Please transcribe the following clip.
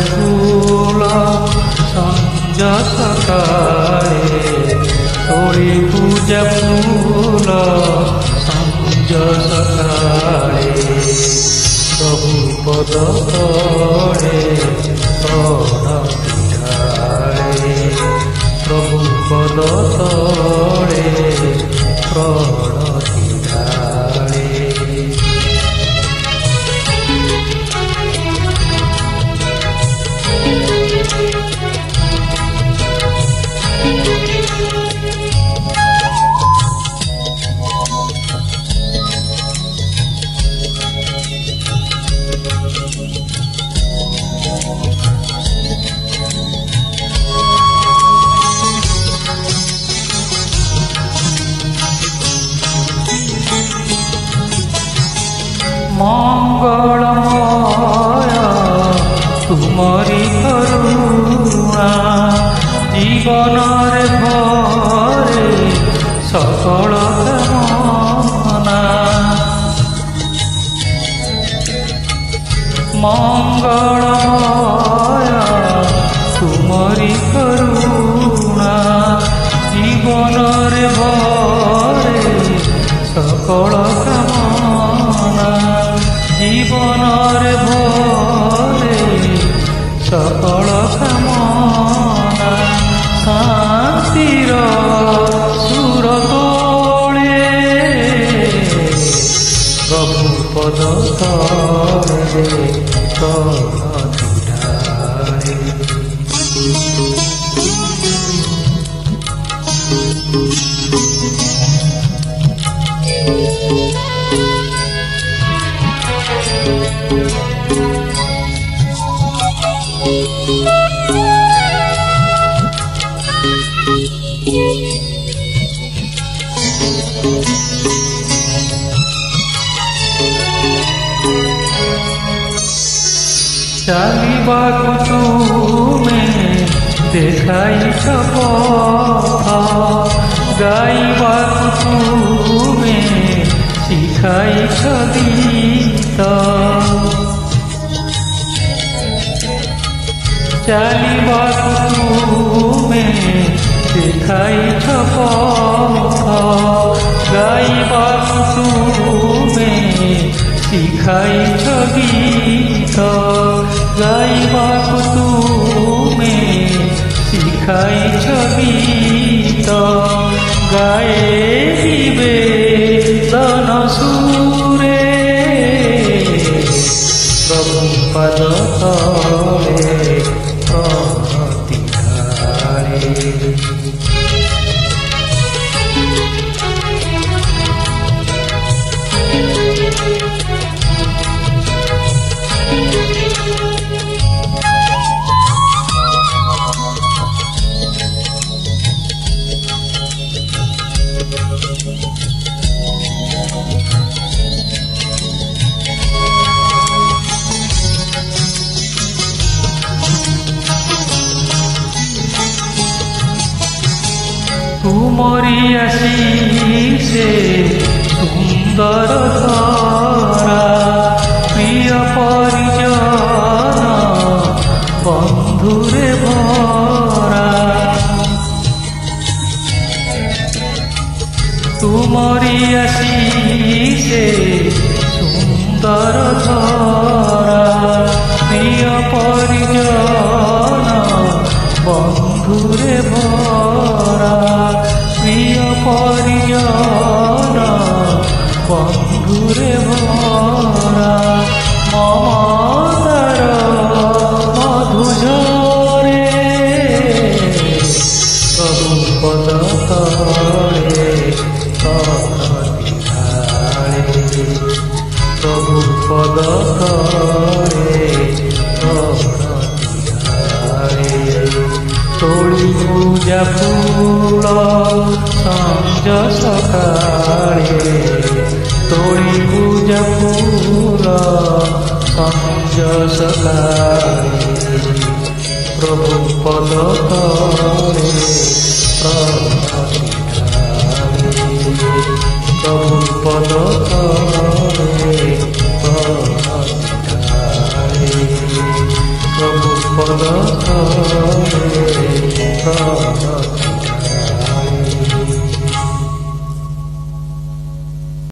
फूल संज सकाळे तोड़ी पूजा फूल संज सकाळे प्रभु पद तले तोड़ पिठाळे प्रभु पद तले तोड़ पिठाळे मंगलमय तुमरी करुणा जीवन रे भरे सकल कामना मंगलमय तुमरी करुणा जीवन रे भरे सकल कामना जीवन रे भरे सकल कामना शांतिर सुर तोले प्रभु पद तले तोड़ पिठाळे चलिबाकु तुमे देखाइछ पथ गाइबाकु तुमे शिखाइछ गीत चलिबाकु तुमे देखाइछ पथ गाइबाकु तुमे शिखाइछ गीत गाइबाकु तुमे शिखाइछ गीत गाइबे दन सुरे प्रभु पद तले प्रतिघाळे तुमरी आशीषे सुंदर धारा प्रिय परिजन बंधुरे भरा तुमरी आशीषे सुंदर धारा प्रिय परिजन बंधुरे भरा प्रिय परिजन बंधुरे भरा ममतार मधुझरे ତଳେ କରତି ଢାଳେ ପ୍ରଭୁ ପଦ ତଳେ କରତି ଢାଳେ ତୋଳି ପୂଜା ଫୁଲ ସଞ୍ଜ ସକାଳେ ତୋଳି ପୂଜା ଫୁଲ ସଞ୍ଜ ସକାଳେ ପ୍ରଭୁ ପଦ ତଳେ